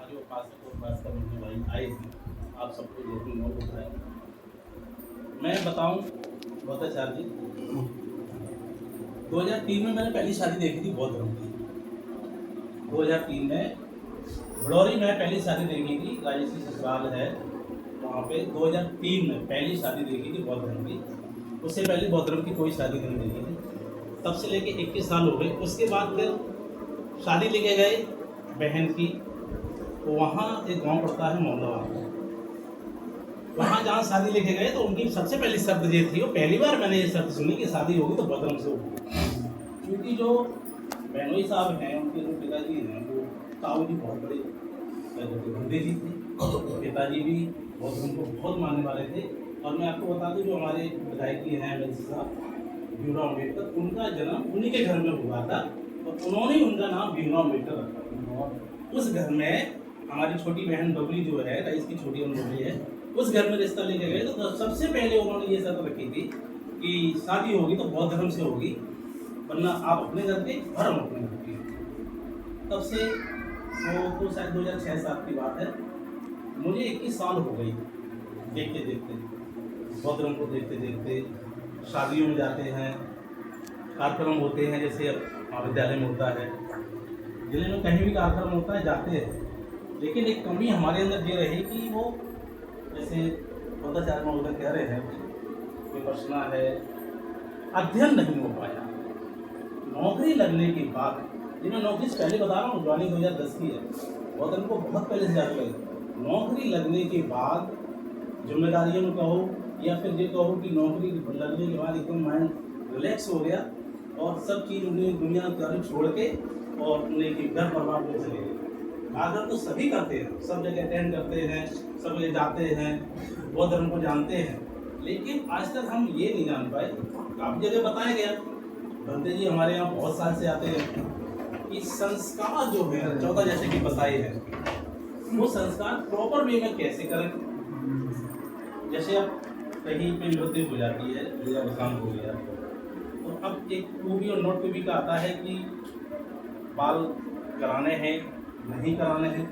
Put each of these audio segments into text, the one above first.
साथियों, खासतौर पर खासकर मेरे भाई आए थे, आप सबको देखने नोट होता है। मैं बताऊं भ्रष्टाचार जी, 2003 में मैंने पहली शादी देखी थी बौद्ध धर्म की। 2003 में भड़ौरी में पहली शादी देखी थी, राजश्री ससुराल है वहाँ पे। 2003 में पहली शादी देखी थी बौद्ध धर्म की। उससे पहले बौद्ध धर्म की कोई शादी नहीं देखी थी। तब से लेके 21 साल हो गए। उसके बाद फिर शादी लेके गए बहन की, तो वहाँ एक गांव पड़ता है मोहल्ला। वहाँ जहाँ शादी लेके गए तो उनकी सबसे पहली शर्त ये थी, वो पहली बार मैंने ये शर्त सुनी कि शादी होगी तो बौद्ध धर्म से होगी। क्योंकि जो बहनोई साहब हैं, उनके जो पिताजी हैं वो ताऊ जी बहुत बड़े बंदे जी थे, पिताजी भी बौद्ध धर्म को बहुत मानने वाले थे। और मैं आपको बता दूं, जो हमारे विधायकी हैं मिर्जा साहब भीमराव अम्बेडकर, उनका जन्म उन्हीं के घर में हुआ था और उन्होंने ही उनका नाम भीमराव अम्बेडकर रखा। उस घर में हमारी छोटी बहन बबली जो है, रईस की छोटी बहन बबली है, उस घर में रिश्ता लेके गए तो सबसे पहले उन्होंने ये शर्त रखी थी कि शादी होगी तो बौद्ध धर्म से होगी, वरना आप अपने घर के धर्म अपने घर के। तब से वो तो शायद 2006-07 की बात है। मुझे 21 साल हो गई देखते देखते, बौद्ध धर्म को देखते देखते। शादियों में जाते हैं, कार्यक्रम होते हैं, जैसे महाविद्यालय में होता है, जिले में कहीं भी कार्यक्रम होता है जाते हैं। लेकिन एक कमी हमारे अंदर ये रही कि वो जैसे भ्रष्टाचार में उधर कह रहे हैं, विपश्यना है, अध्ययन नहीं हो पाया। नौकरी लगने के बाद, जी मैं नौकरी से पहले बता रहा हूँ, ज्वाइनिंग 2010 की है, बहुत उनको बहुत पहले से जाकर लगे। नौकरी लगने के बाद जिम्मेदारियों में कहो या फिर ये कहो कि नौकरी लगने के बाद एकदम माइंड रिलैक्स हो गया और सब चीज़ उन्हें दुनियादारी छोड़ के और उन्हें कि घर परिवार में चले गए। आदर तो सभी करते हैं, सब जगह अटेंड करते हैं, सब जगह जाते हैं, बौद्ध धर्म को जानते हैं, लेकिन आज तक हम ये नहीं जान पाए। काफ़ी जगह बताया गया, बंदे जी हमारे यहाँ बहुत साल से आते हैं कि संस्कार जो है 14 जैसे कि बताए हैं, वो संस्कार प्रॉपर वे में कैसे करें। जैसे अब कहीं पे मृत्यु हो जाती है या विश्राम हो गया, तो अब एक मूवी और नोट पे भी का आता है कि बाल कराने हैं नहीं कराने हैं,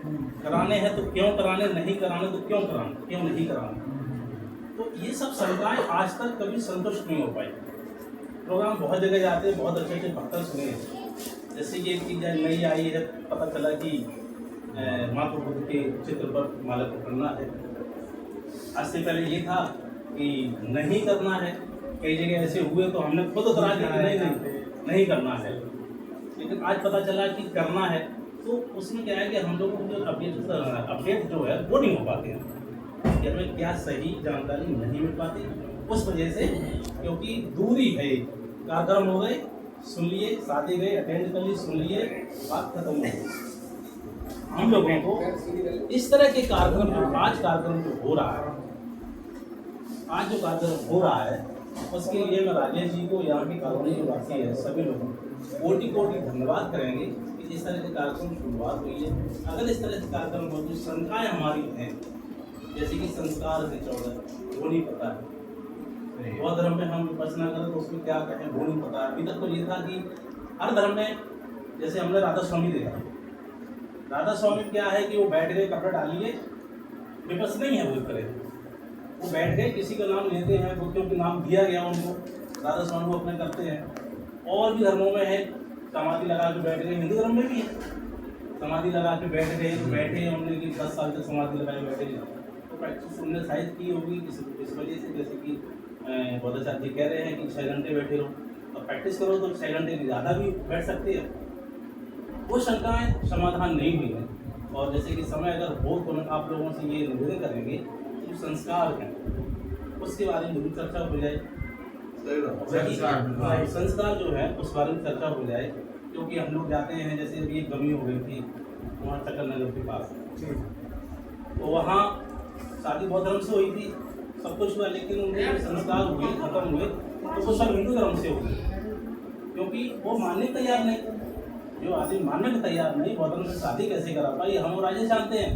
कराने हैं तो क्यों कराने, नहीं कराने तो क्यों कराने, क्यों नहीं कराने। तो ये सब शंकाएं आज तक कभी संतुष्ट नहीं हो पाई। प्रोग्राम बहुत जगह जाते हैं, बहुत अच्छे अच्छे वक्ता सुने, जैसे ये चीज़ नई आई है, पता चला कि महात्मा बुद्ध के चित्र पर माला पकड़ना है। आज से पहले ये था कि नहीं करना है, कई जगह ऐसे हुए तो हमने खुद उतरा दिया कि नहीं करना है, लेकिन आज पता चला कि करना है। तो उसमें क्या है कि हम लोगों को जो अपडेट जो है वो नहीं हो पाते हैं कि हमें क्या सही जानकारी नहीं मिल पाती, उस वजह से, क्योंकि दूरी है। कार्यक्रम हो गए, सुन लिए, शादी गए, अटेंड कर ली, सुन लिए, बात खत्म हो गई। हम लोगों को इस तरह के कार्यक्रम जो आज कार्यक्रम जो हो रहा है, आज जो कार्यक्रम हो रहा है, उसके लिए मैं राजेश जी को, यहाँ की कॉलोनी जो वासी है, सभी लोगों को कोटि कोटि धन्यवाद करेंगे कि इस तरह के कार्यक्रम शुरुआत हुई है। अगर इस तरह के कार्यक्रम हो, जो शंकाएँ हमारी हैं, जैसे कि संस्कार है 14, वो नहीं पता है। बौद्ध धर्म में हम विपश्यना करें तो उसमें क्या कहें वो नहीं पता है। अभी तक तो ये था कि हर धर्म में, जैसे हमने राधा स्वामी देखा, राधा स्वामी क्या है कि वो बैठ गए, कपड़े डालिए, विपश्यना ही है वो करे, वो बैठ गए, किसी का नाम लेते हैं वो, क्योंकि नाम दिया गया उनको, राधा स्वामी वो अपने करते हैं। और भी धर्मों में है, समाधि लगा के बैठ गए, हिंदू धर्म में भी है, समाधि लगा के बैठ गए, तो बैठे हमने कि 10 साल तक समाधि लगाए बैठे, तो प्रैक्टिस उन्होंने शायद की होगी इस वजह से। जैसे कि बौद्धाचार्य जी कह रहे हैं कि 6 घंटे बैठे रहो, और प्रैक्टिस करो तो 6 घंटे ज़्यादा भी बैठ सकते हैं। वो शंकाएँ समाधान नहीं हुई है। और जैसे कि समय अगर हो तो आप लोगों से ये निवेदन करेंगे कि जो संस्कार हैं उसके बारे में जरूर चर्चा हो जाए, संस्कार जो है उस बारे में चर्चा हो जाए। क्योंकि हम लोग जाते हैं, जैसे अभी एक कमी हो गई थी वहाँ चक्कर नगर के पास, तो वहाँ शादी बौद्ध धर्म से हुई थी, सब कुछ हुआ, लेकिन उनके जो संस्कार हुए, खत्म हुए, तो वो सब हिंदू धर्म से हुए, क्योंकि वो मानने तैयार नहीं। जो आदमी मानने को तैयार नहीं, बौद्ध धर्म से शादी कैसे करा पाई, हम राजेश जानते हैं।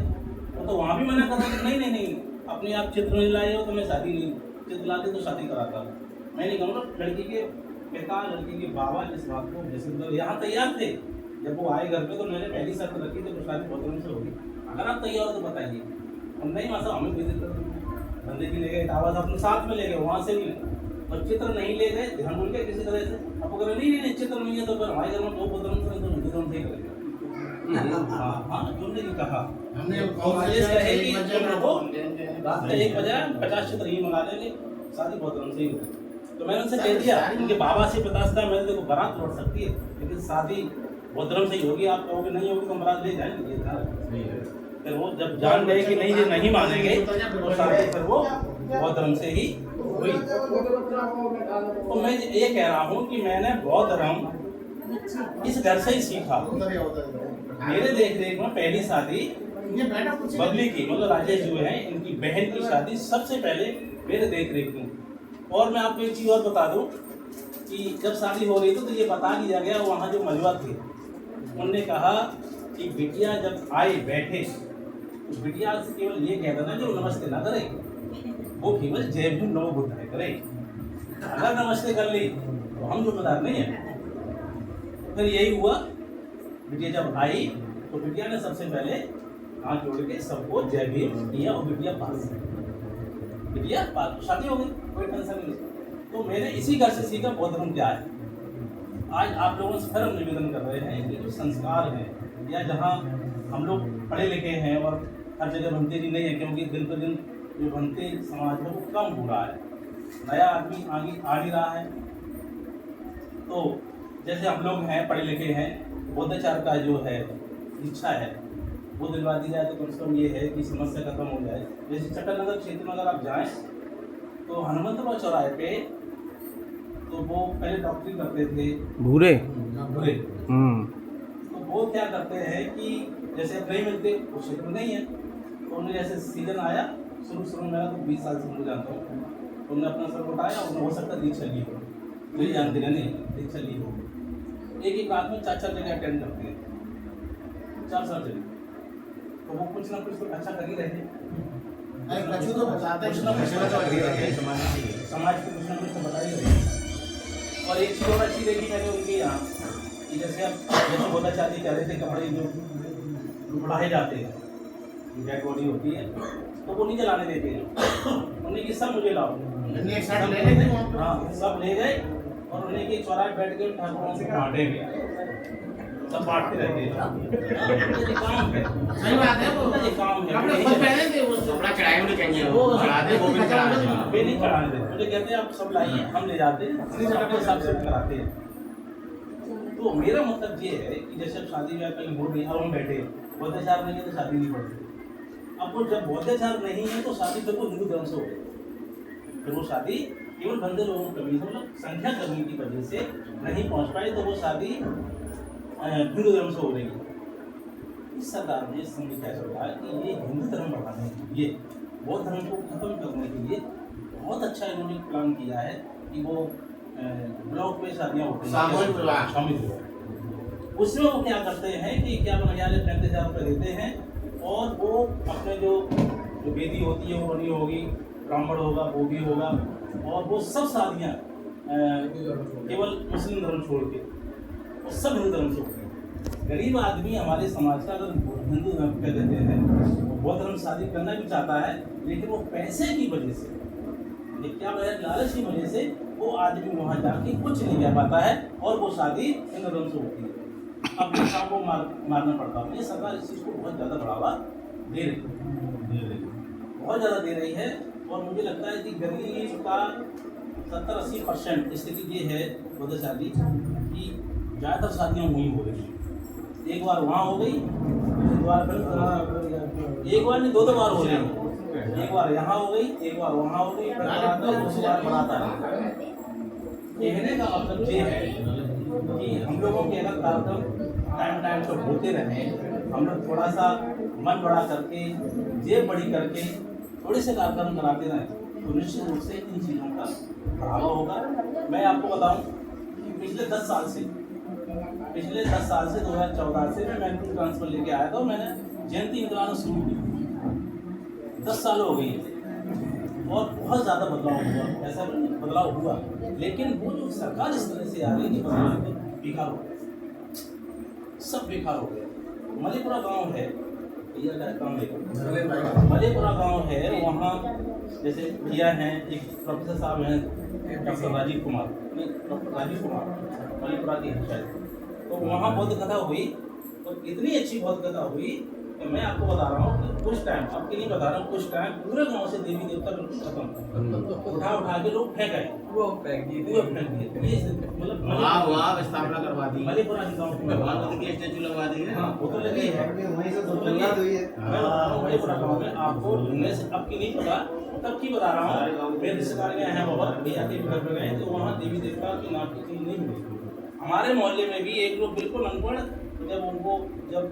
वो तो वहाँ भी मना कर रहे, नहीं, अपने आप चित्र नहीं लाए हो तो मैं शादी नहीं, चित्र लाते तो शादी कराता। मैं नहीं कहूँगा, लड़की के पिता, लड़की के बाबा इस बात को यहाँ तैयार थे जब वो आए घर पे तो मैंने पहली शर्त रखी थी, तो शादी बहुत दिन से होगी, अगर आप तैयार हो तो बताइए। और नहीं माँ साहब हमें विजिट कर दो, बंदे भी ले गए, आवाज़ अपने साथ में ले गए, वहाँ से भी और चित्र नहीं ले गए, ध्यान भूल गए किसी तरह से। अब अगर नहीं चित्र नहीं है तो फिर हमारे घर में दो बदल से तो हिंदू धर्म से ही करेगा। हाँ हाँ, उन्होंने भी कहा हमने कहे कि तुम रहो, रात का 1 बजे 50 चित्र ही मंगा लेंगे, शादी बहुत धर्म से ही होगी। तो मैंने उनसे कह दिया, उनके बाबा से 50 था, मैंने देखो बारात लौट सकती है लेकिन शादी बहुत धर्म से ही होगी, आप कहोगे नहीं होगी तो बारात ले जाएंगे। फिर वो जब जान गए कि नहीं ये नहीं मानेंगे तो शादी फिर वो बौद्ध धर्म से ही हुई। तो मैं ये कह रहा हूँ कि मैंने बौद्ध धर्म इस घर से ही सीखा। मेरे देख रेख में पहली शादी बबली की, मतलब राजेश जो है इनकी बहन की शादी सबसे पहले मेरे देख रेख में। और मैं आपको एक चीज़ और बता दूं कि जब शादी हो रही थी तो ये बता दिया गया, वहाँ जो मलवा थे उनने कहा कि बिटिया जब आए बैठे तो बिटिया से केवल ये कह देना जो नमस्ते ना करे, वो केवल जय भीम नमो बुद्धाय करे। अगर नमस्ते कर ली तो हम जिम्मेदार नहीं है। फिर यही हुआ, बिटिया जब आई तो बिटिया ने सबसे पहले हाथ जोड़ के सबको जय भीम किया और बिटिया पास, बिटिया पास, शादी हो गई, कोई टेंशन नहीं। तो मैंने इसी घर से सीखा बौद्ध धर्म क्या है। आज आप लोगों से फिर हम निवेदन कर रहे हैं कि जो संस्कार हैं या जहाँ हम लोग पढ़े लिखे हैं और हर जगह बनते भी नहीं है, क्योंकि दिन पर दिन जो बनते समाज में वो कम हो रहा है, नया आदमी आगे आ नहीं रहा है। तो जैसे हम लोग हैं पढ़े लिखे हैं, बौद्धाचार का जो है इच्छा है वो दिलवा दी जाए तो कम से कम ये है कि समस्या खत्म हो जाए। जैसे चक्कर क्षेत्र में अगर आप जाएँ तो हनुमंतपुर चौराहे पे तो वो पहले डॉक्टरी करते थे भूरे। तो वो क्या करते हैं कि जैसे अब नहीं मिलते, वो क्षेत्र में नहीं है, तो उन्हें जैसे सीजन आया शुरू में, तो 20 साल से मुझे जानता हूँ, उन्होंने अपना सर उठाया, उन्हें हो सकता है दीक्षा ली हो, मुझे जानते नहीं दीक्षा ली हो। एक आदमी 4 जगह अटेंड करते हैं, 4 जगह, तो वो कुछ ना कुछ तो अच्छा कर ही रहे, समाज को कुछ ना कुछ तो बता ही रहे। और एक चीज़ और अच्छी देखी मैंने उनके यहाँ कि जैसे अब बौद्धाचार्य कह रहे थे कपड़े जो बढ़ाए जाते हैं, डेड बॉडी होती है तो वो नहीं जलाने देते हैं, उन्हें कि सब मुझे लाओ, हाँ सब ले गए और उन्हें कि चौराहे बैठ के ठाकुरों से बांटेंगे, सब बांटते रहते हैं। ये काम है, सही बात है, वो ये काम है। पहले थे वो कपड़ा चढ़ाए नहीं चाहिए, वो चढ़ा दे, वो भी नहीं चढ़ाने देते, मुझे कहते हैं आप सब लाइए, हम ले जाते हैं, अपने हिसाब से कराते हैं। तो मेरा मतलब ये है कि जैसे शादी ब्याह कहीं हो रही है, अब हम बैठे बौद्धाचार नहीं है तो शादी नहीं पड़ती। अब वो जब बौद्धाचार नहीं है तो शादी फिर वो हिंदू धर्म से हो गई, फिर वो शादी केवल बंदे लोगों की कमी, मतलब संख्या कमी की वजह से नहीं पहुंच पाई, तो वो शादी हिंदू धर्म से हो रही है। इस सरकार ने समझ क्या चल रहा है कि ये हिंदू धर्म बढ़ाने के लिए, बौद्ध धर्म को खत्म करने के लिए बहुत अच्छा इन्होंने प्लान किया है कि वो ब्लॉक में शादियाँ होती हैं, सामूहिक विवाह, उसमें वो क्या करते हैं कि क्या 35,000 रुपये देते हैं और वो अपने जो वेदी होती है वो बनी होगी, ब्राह्मण होगा, वो भी होगा, और वो सब शादियाँ केवल मुस्लिम धर्म छोड़ के वो सब हिंदू धर्म से होती है। गरीब आदमी हमारे समाज का अगर हिंदू धर्म कह देते हैं, बौद्ध धर्म शादी करना भी चाहता है, लेकिन वो पैसे की वजह से, क्या बगैर लालच की वजह से वो आदमी वहाँ जाके कुछ नहीं कह पाता है और वो शादी हिंदू धर्म से होती है। अब इंसान को मारना पड़ता है। ये सरकार इस चीज़ को बहुत ज़्यादा बढ़ावा दे रही है, बहुत ज़्यादा दे रही है। और मुझे लगता है कि गरीब का 70-80% स्थिति ये है बौद्ध शादी कि ज़्यादातर शादियाँ वहीं हो रही हैं। एक बार वहाँ हो गई, एक बार नहीं 2 बार हो रही है, एक बार यहाँ हो गई, एक बार वहाँ हो गई, फिर दूसरी बार बढ़ाता है। कहने का मतलब ये है कि हम लोगों के अगर कार्यक्रम टाइम से होते रहे, हम लोग थोड़ा सा मन बड़ा करके, जेब बड़ी करके थोड़े से कार्यक्रम कराते रहें, तो निश्चित रूप से इन चीज़ों का बढ़ावा होगा। मैं आपको बताऊं कि पिछले 10 साल से 2014 से मैं मैंने ट्रांसफर लेके आया था, मैंने जयंती इंतजार शुरू की, 10 साल हो गई और बहुत ज़्यादा बदलाव हुआ, ऐसा बदलाव हुआ, लेकिन वो जो सरकार इस तरह से आ रही है बदलाव बेकार हो गया। सब बेकार हो गया। मलीपुरा गांव है, भैया का काम है, मलीपुरा गांव है, वहाँ जैसे भैया हैं, एक प्रोफेसर साहब हैं डॉक्टर राजीव कुमार, नहीं डॉक्टर राजीव कुमार मलीपुरा की है शायद, तो वहाँ बौद्ध कथा हुई, तो इतनी अच्छी बौद्ध कथा हुई कि मैं आपको बता रहा हूँ कि कुछ टाइम, आपके लिए बता रहा हूँ, कुछ टाइम पूरे गांव से देवी देवता बिल्कुल खत्म, उठा उठा के लोग फेंक आए, वो फेंक दिए, मतलब वहाँ स्थापना करवा दी, मलीपुरा के गाँव में भगवान बुद्ध की स्टैचू लगवा दी है। हाँ वो तो लगी है, मलीपुरा गाँव में आपको ढूंढने से अब की नहीं पता, तब की बता रहा हूँ, मेरे रिश्तेदार गए हैं बहुत, भैया के घर में गए तो वहाँ देवी देवता की नाम की चीज नहीं मिली। हमारे मोहल्ले में भी एक लोग बिल्कुल अनपढ़, जब उनको जब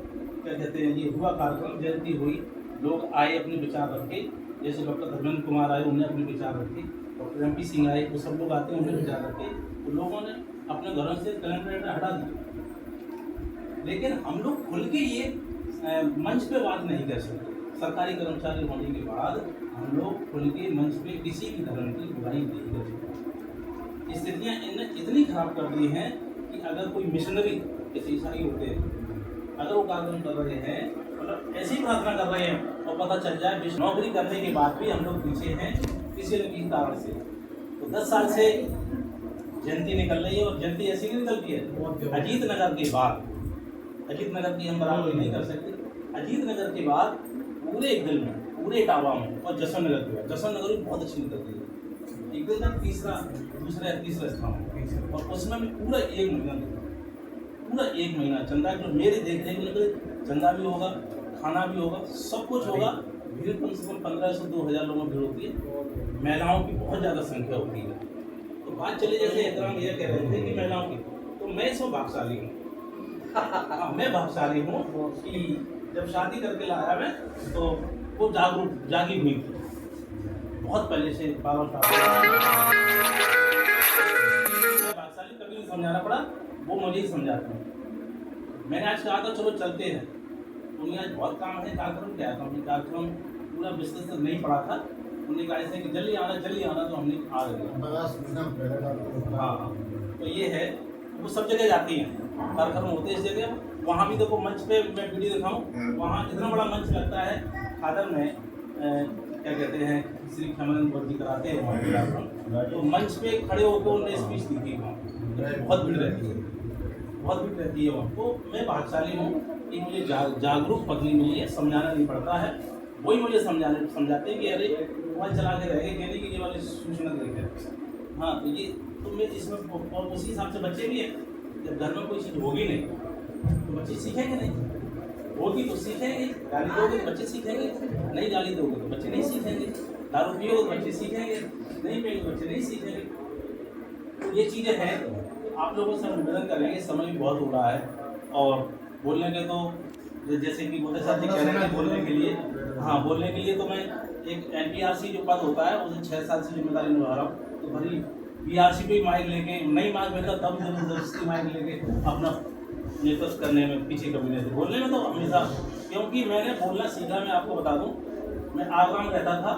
क्या कहते हैं ये हुआ कार्यक्रम, जयंती हुई, लोग आए अपने विचार रखे, जैसे डॉक्टर धर्मेंद्र कुमार आए, उन्होंने अपने विचार रखे, डॉक्टर MP सिंह आए, वो सब लोग आते हैं, उन्होंने विचार रखे, तो लोगों ने अपने घरों से कैलेंडर हटा दिया। लेकिन हम लोग खुल के ये मंच पे बात नहीं कर सकते। सरकारी कर्मचारी होने के बाद हम लोग खुल के मंच पे किसी भी धर्म की बुराई नहीं कर सकते। स्थितियाँ इनने इतनी खराब कर दी हैं कि अगर कोई मिशनरी जैसे ईसाई होते हैं, अगर वो कार्यक्रम कर रहे हैं, मतलब ऐसी प्रार्थना कर रहे हैं और पता चल जाए नौकरी करने के बाद भी हम लोग पीछे हैं किसी न किसी कारण से, तो 10 साल से जयंती निकल रही है और जयंती ऐसी नहीं निकलती है। अजीत नगर के बाद, अजीत नगर की हम बराबरी नहीं कर सकते, अजीत नगर के बाद पूरे एक दिल में, पूरे इटावा में, और जशन नगर के बाद, जशन नगर भी बहुत अच्छी निकलती है, एकदम तीसरा स्थान, और उसमें भी पूरा एक महीना चंदा, जो मेरे देखने में चंदा भी होगा, खाना भी होगा, सब कुछ होगा। भीड़ कम से कम 1500 से 2000 लोगों की भीड़ होती है, महिलाओं की बहुत ज़्यादा संख्या होती है। तो बात चले जैसे एहतराम ये कह रहे थे कि महिलाओं की, तो मैं इसमें भागशाली हूँ। मैं भागशाली हूँ कि जब शादी करके लाया मैं, तो वो जागी हुई थी बहुत पहले से, 12 साल भागशाली कभी नहीं समझाना पड़ा, वो मुझे ही समझाते हैं। मैंने आज कहा था चलो चलते हैं, उन्हें आज बहुत काम है, कार्यक्रम क्या था, हमने कार्यक्रम पूरा विस्तृत नहीं पढ़ा था, उन्होंने कहा ऐसे कि जल्दी आना, तो हमने आ गए। हाँ, तो ये है, वो सब जगह जाती हैं, कार्यक्रम होते हैं इस जगह, वहाँ भी देखो मंच पे मैं वीडियो दिखाऊँ, वहाँ इतना बड़ा मंच लगता है, खादर में क्या कहते हैं श्री खमन वर्दी कराते हैं वहाँ कार्यक्रम, तो मंच पे खड़े होकर उन्होंने स्पीच दी थी, वहाँ बहुत भीड़ रहती है वहाँ। तो मैं भागशाली हूँ कि मुझे जागरूक पत्नी मिली है, समझाना नहीं पड़ता है, वही मुझे समझाते हैं कि अरे मोबाइल चला के रह गए, कहने की ये वाली सूचना देखे। हाँ, तो ये तो मैं इसमें, और उसी हिसाब से बच्चे भी हैं, जब घर में कोई चीज़ होगी नहीं तो बच्चे सीखेंगे नहीं, होगी तो सीखेंगे, गाली दोगे तो बच्चे सीखेंगे, नहीं गाली दोगे तो बच्चे नहीं सीखेंगे, दारू पियोगे तो बच्चे सीखेंगे, नहीं पियोगे तो बच्चे नहीं सीखेंगे। तो ये चीज़ें हैं, आप लोगों से निवेदन करेंगे, समय भी बहुत हो रहा है, और बोलने के तो जैसे कि बोलते साथी कह रहे हैं बोलने के लिए, हाँ बोलने के लिए तो मैं एक NPRC जो पद होता है उसे 6 साल से जिम्मेदारी निभा रहा हूँ, तो भरी PRC पे माइक लेके नहीं माइक मिलता तब जबरदस्ती माइक लेके अपना नेतृत्व करने में पीछे कभी नहीं थे, बोलने में तो हमेशा, क्योंकि मैंने बोलना सीखा। मैं आपको बता दूँ, मैं आगरा में रहता था,